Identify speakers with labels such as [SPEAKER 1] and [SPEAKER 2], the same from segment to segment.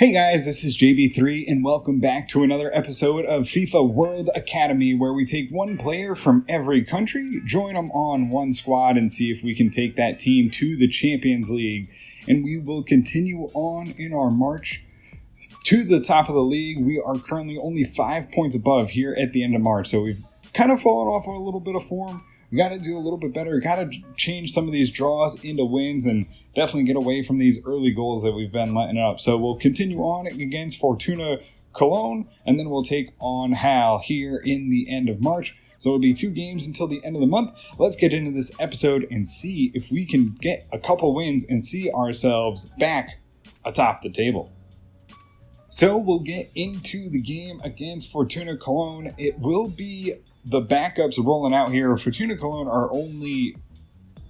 [SPEAKER 1] Hey guys, this is JB3 and welcome back to another episode of FIFA World Academy, where we take one player from every country, join them on one squad, and see if we can take that team to the Champions League. And we will continue on in our march to the top of the league. We are currently only 5 points above here at the end of March, so we've kind of fallen off a little bit of form. We got to do a little bit better. We got to change some of these draws into wins and definitely get away from these early goals that we've been letting up. So we'll continue on against Fortuna Cologne, and then we'll take on Hal here in the end of March. So it'll be 2 games until the end of the month. Let's get into this episode and see if we can get a couple wins and see ourselves back atop the table. So we'll get into the game against Fortuna Cologne. It will be the backups rolling out here. Fortuna Cologne are only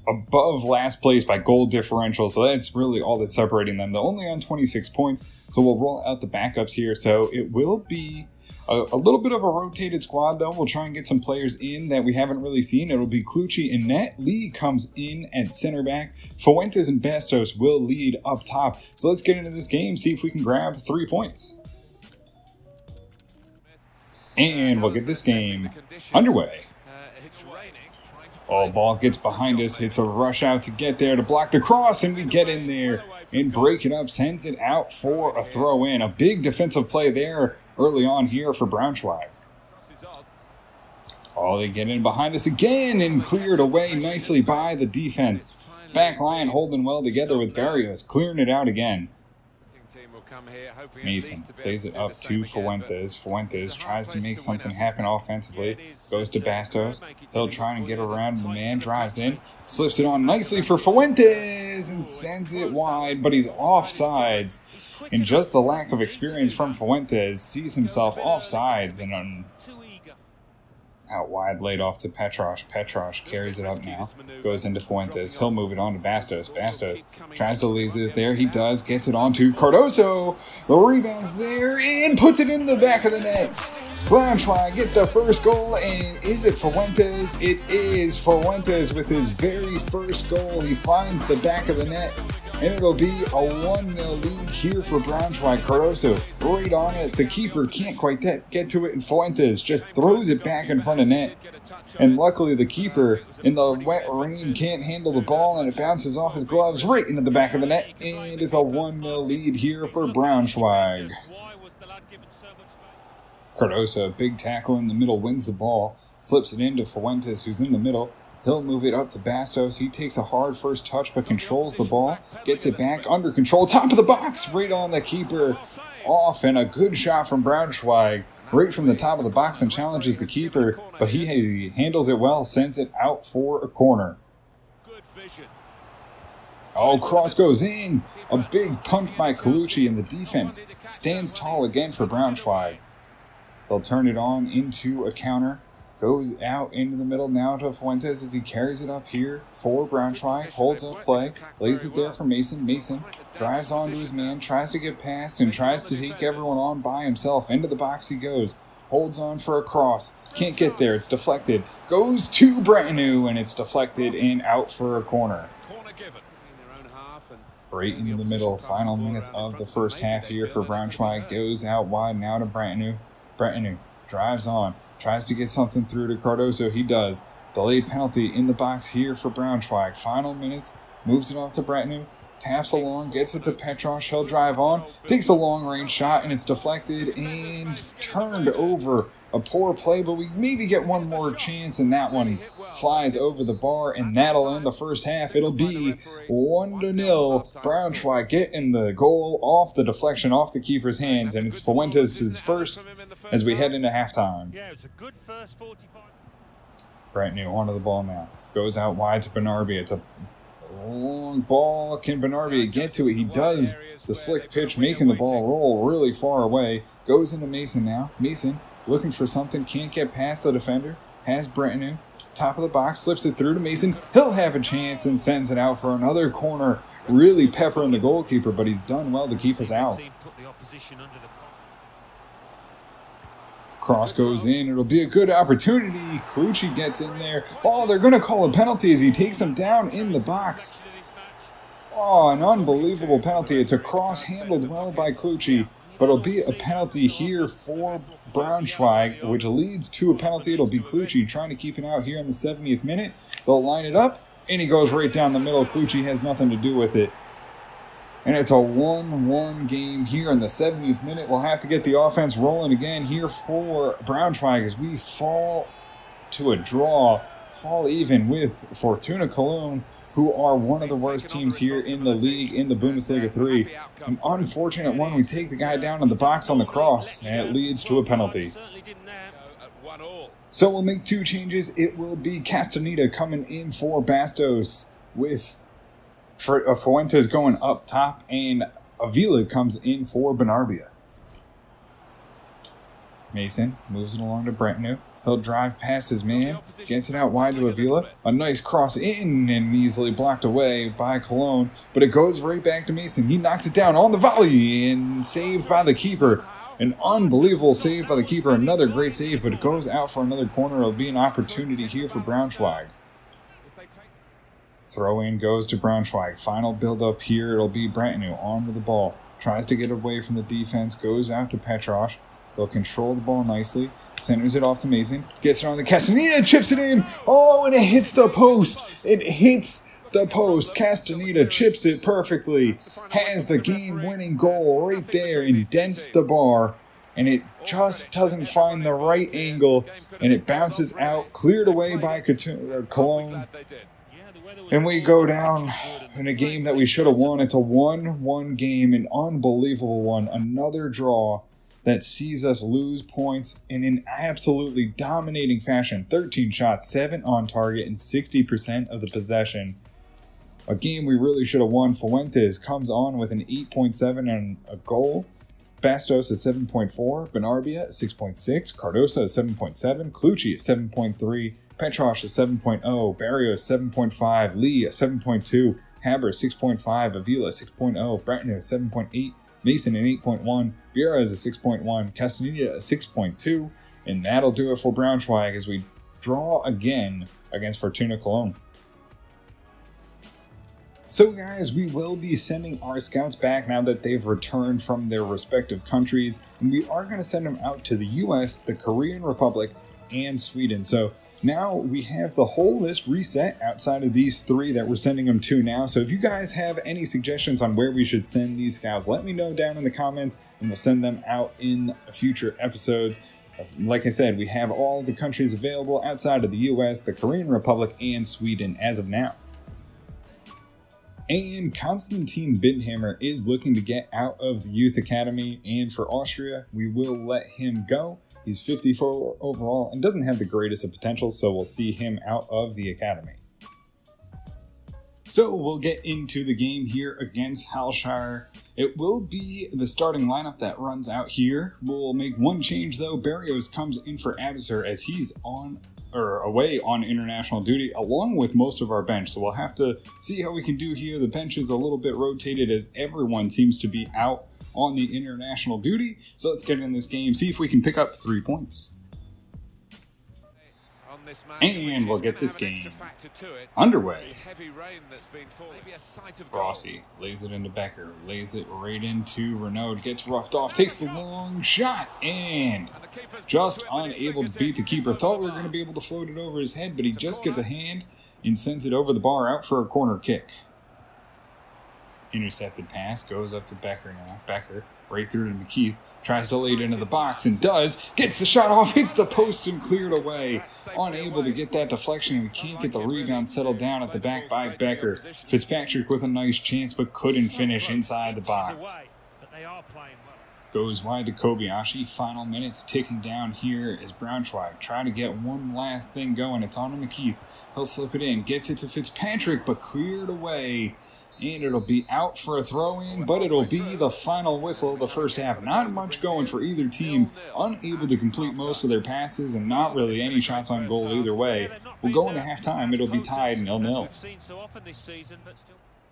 [SPEAKER 1] above last place by goal differential, so that's really all that's separating them. They're only on 26 points, so we'll roll out the backups here. So it will be a little bit of a rotated squad, though. We'll try and get some players in that we haven't really seen. It'll be Clucci in net. Lee comes in at center back. Fuentes and Bastos will lead up top. So let's get into this game, see if we can grab 3 points. And we'll get this game underway. Oh, ball gets behind us. It's a rush out to get there to block the cross, and we get in there and break it up. Sends it out for a throw in. A big defensive play there early on here for Braunschweig. Oh, they get in behind us again and cleared away nicely by the defense. Back line holding well together with Barrios, clearing it out again. Mason plays it up to Fuentes. Fuentes tries to make something happen offensively. Goes to Bastos. He'll try and get around the man. Drives in. Slips it on nicely for Fuentes and sends it wide, but he's offsides. And just the lack of experience from Fuentes sees himself offsides and out wide, laid off to Petros. Petros carries it up now. Goes into Fuentes. He'll move it on to Bastos. Bastos tries to leave it there. He does. Gets it on to Cardoso. The rebound's there and puts it in the back of the net. Braunschweig get the first goal, and is it Fuentes? It is Fuentes with his very first goal. He finds the back of the net, and it'll be a 1-0 lead here for Braunschweig. Cardoso right on it. The keeper can't quite get to it, and Fuentes just throws it back in front of net. And luckily the keeper in the wet rain can't handle the ball, and it bounces off his gloves right into the back of the net. And it's a 1-0 lead here for Braunschweig. Cardoso, big tackle in the middle, wins the ball. Slips it into Fuentes, who's in the middle. He'll move it up to Bastos. He takes a hard first touch, but controls the ball. Gets it back under control. Top of the box, right on the keeper. Off, and a good shot from Braunschweig. Right from the top of the box and challenges the keeper. But he handles it well, sends it out for a corner. Oh, cross goes in. A big punch by Colucci, and the defense stands tall again for Braunschweig. They'll turn it on into a counter. Goes out into the middle now to Fuentes as he carries it up here for Braunschweig. Holds up play. Lays it there for Mason. Mason drives onto his man. Tries to get past and tries to take everyone on by himself. Into the box he goes. Holds on for a cross. Can't get there. It's deflected. Goes to Bretanu, and it's deflected and out for a corner. Right into the middle. Final minutes of the first half here for Braunschweig. Goes out wide now to Bretanu. Bretanu drives on. Tries to get something through to Cardoso. He does. Delayed penalty in the box here for Braunschweig. Final minutes. Moves it off to Bretanu. Taps along. Gets it to Petros. He'll drive on. Takes a long-range shot, and it's deflected and turned over. A poor play, but we maybe get one more chance, and that one flies over the bar, and that'll end the first half. It'll be 1-0. Braunschweig getting the goal off the deflection, off the keeper's hands, and it's Fuentes' first as we head into halftime. Bretanu onto the ball now. Goes out wide to Benarbi. It's a long ball. Can Benarbi get to it? He does. The slick pitch making the ball roll really far away. Goes into Mason now. Mason looking for something. Can't get past the defender. Has Bretanu. Top of the box. Slips it through to Mason. He'll have a chance and sends it out for another corner. Really peppering the goalkeeper, but he's done well to keep us out. Cross goes in. It'll be a good opportunity. Clucci gets in there. Oh, they're going to call a penalty as he takes him down in the box. Oh, an unbelievable penalty. It's a cross handled well by Kluchi, but it'll be a penalty here for Braunschweig, which leads to a penalty. It'll be Kluchi trying to keep it out here in the 70th minute. They'll line it up, and he goes right down the middle. Kluchi has nothing to do with it. And it's a 1-1 game here in the 70th minute. We'll have to get the offense rolling again here for Braunschweig as we fall to a draw, fall even with Fortuna Cologne, who are one of the worst teams here in the league in the Bundesliga 3. An unfortunate one. We take the guy down in the box on the cross, and it leads to a penalty. So we'll make 2 changes. It will be Castaneda coming in for Bastos with Fuentes going up top, and Avila comes in for Benarbia. Mason moves it along to Brentanu. He'll drive past his man, gets it out wide to Avila. A nice cross in and easily blocked away by Cologne, but it goes right back to Mason. He knocks it down on the volley and saved by the keeper. An unbelievable save by the keeper. Another great save, but it goes out for another corner. It'll be an opportunity here for Braunschweig. Throw in goes to Braunschweig. Final build up here. It'll be Brentanu onto the ball. Tries to get away from the defense. Goes out to Petrosh. They'll control the ball nicely. Centers it off to Mason. Gets it on the Castaneda. Chips it in. Oh, and it hits the post. It hits the post. Castaneda chips it perfectly. Has the game-winning goal right there. Indents the bar. And it just doesn't find the right angle. And it bounces out. Cleared away by Cologne. And we go down in a game that we should have won. It's a 1-1 game, an unbelievable one. Another draw that sees us lose points in an absolutely dominating fashion. 13 shots, 7 on target, and 60% of the possession. A game we really should have won. Fuentes comes on with an 8.7 and a goal. Bastos is 7.4. Benarbia is 6.6. Cardosa is 7.7. Kluchi is 7.3. Petrosh is 7.0, Barrios 7.5, Lee 7.2, Haber 6.5, Avila 6.0, Brentanu 7.8, Mason an 8.1, Vieira is a 6.1, Castaneda a 6.2, and that'll do it for Braunschweig as we draw again against Fortuna Cologne. So guys, we will be sending our scouts back now that they've returned from their respective countries, and we are going to send them out to the US, the Korean Republic, and Sweden. So now we have the whole list reset outside of these 3 that we're sending them to now. So if you guys have any suggestions on where we should send these scouts, let me know down in the comments and we'll send them out in future episodes. Like I said, we have all the countries available outside of the US, the Korean Republic, and Sweden as of now. And Konstantin Bindhammer is looking to get out of the Youth Academy, and for Austria, we will let him go. He's 54 overall and doesn't have the greatest of potential, so we'll see him out of the academy. So we'll get into the game here against Halshire. It will be the starting lineup that runs out here. We'll make one change though. Barrios comes in for Abisser as he's away on international duty along with most of our bench. So we'll have to see how we can do here. The bench is a little bit rotated as everyone seems to be out on the international duty. So let's get in this game, see if we can pick up 3 points. And we'll get this game underway. Rossi lays it into Becker, lays it right into Renaud, gets roughed off, takes the long shot, and just unable to beat the keeper. Thought we were going to be able to float it over his head, but he just gets a hand and sends it over the bar out for a corner kick. Intercepted pass goes up to Becker now. Becker right through to McKeith. Tries to lay it into the box and does. Gets the shot off, hits the post and cleared away. Unable to get that deflection, and we can't get the rebound settled down at the back by Becker. Fitzpatrick with a nice chance but couldn't finish inside the box. Goes wide to Kobayashi. Final minutes ticking down here as Braunschweig try to get one last thing going. It's on to McKeith. He'll slip it in. Gets it to Fitzpatrick but cleared away. And it'll be out for a throw-in, but it'll be the final whistle of the first half. Not much going for either team. Unable to complete most of their passes and not really any shots on goal either way. We'll go into halftime. It'll be tied 0-0.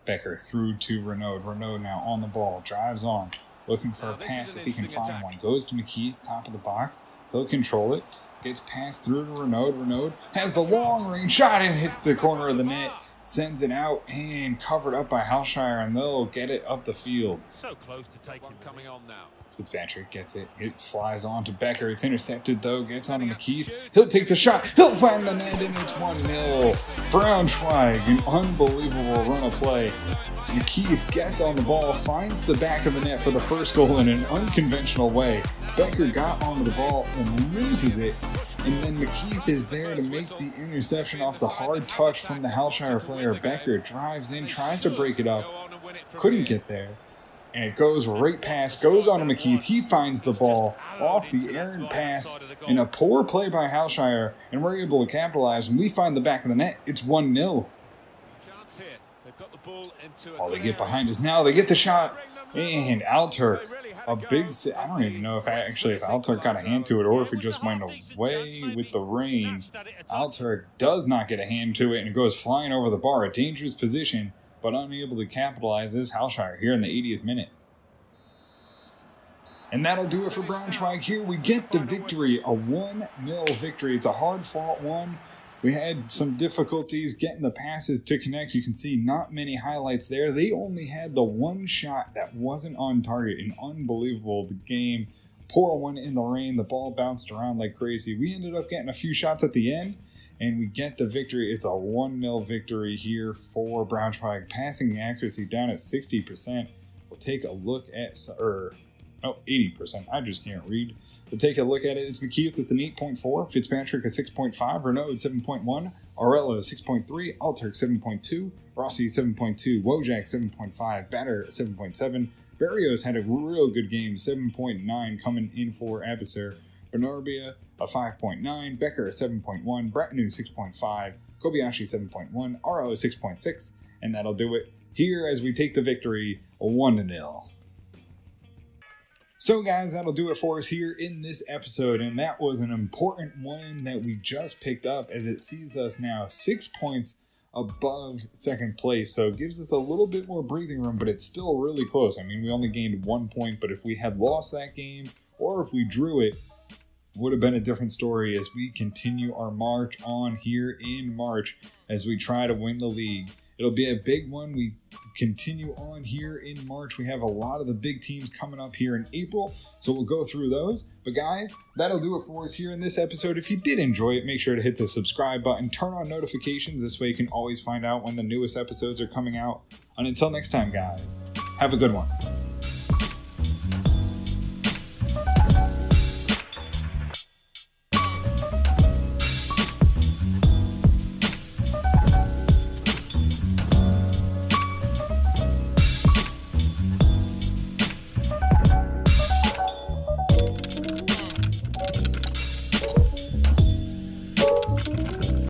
[SPEAKER 1] Becker through to Renaud. Renaud now on the ball. Drives on. Looking for a pass if he can find one. Goes to McKeith, top of the box. He'll control it. Gets passed through to Renaud. Renaud has the long-range shot and hits the corner of the net. sends it out and covered up by Halshire, and they'll get it up the field.
[SPEAKER 2] So close to taking coming on now.
[SPEAKER 1] Fitzpatrick gets it. It flies on to Becker. It's intercepted, though. Gets on to McKeith. He'll take the shot. He'll find the net, and it's 1-0. Braunschweig, an unbelievable run of play. McKeith gets on the ball, finds the back of the net for the first goal in an unconventional way. Becker got onto the ball and loses it. And then McKeith is there to make the interception off the hard touch from the Halshire player. Becker drives in, tries to break it up. Couldn't get there. And it goes right past, goes on to McKeith. He finds the ball off the errant pass in a poor play by Halshire, and we're able to capitalize. When we find the back of the net, it's 1-0. All they get behind is now they get the shot, and Alturk, a big. I don't even know if Alturk got a hand to it or if it just went away with the rain. Alturk does not get a hand to it, and it goes flying over the bar. A dangerous position, but unable to capitalize is Halshire here in the 80th minute. And that'll do it for Braunschweig here. We get the victory, a 1-0 victory. It's a hard-fought one. We had some difficulties getting the passes to connect. You can see not many highlights there. They only had the one shot that wasn't on target. An unbelievable game. Poor one in the rain. The ball bounced around like crazy. We ended up getting a few shots at the end, and we get the victory. It's a 1-0 victory here for Braunschweig. Passing accuracy down at 60%. We'll take a look at, 80%. I just can't read. We'll take a look at it. It's McKeith with an 8.4, Fitzpatrick a 6.5, Renaud 7.1, Aurello 6.3, Alturk 7.2, Rossi 7.2, Wojak 7.5, Batter 7.7. Barrios had a real good game, 7.9 coming in for Abasser. Bernarbia a 5.9, Becker a 7.1, Bratanu 6.5, Kobayashi 7.1, Aro 6.6, and that'll do it here as we take the victory 1-0. So guys, that'll do it for us here in this episode, and that was an important one that we just picked up as it sees us now 6 points above second place, so it gives us a little bit more breathing room, but it's still really close. I mean, we only gained 1 point, but if we had lost that game, or if we drew it, would have been a different story as we continue our march on here in March as we try to win the league. It'll be a big one. We continue on here in March. We have a lot of the big teams coming up here in April, so we'll go through those. But guys, that'll do it for us here in this episode. If you did enjoy it, make sure to hit the subscribe button, turn on notifications. This way you can always find out when the newest episodes are coming out. And until next time, guys, have a good one.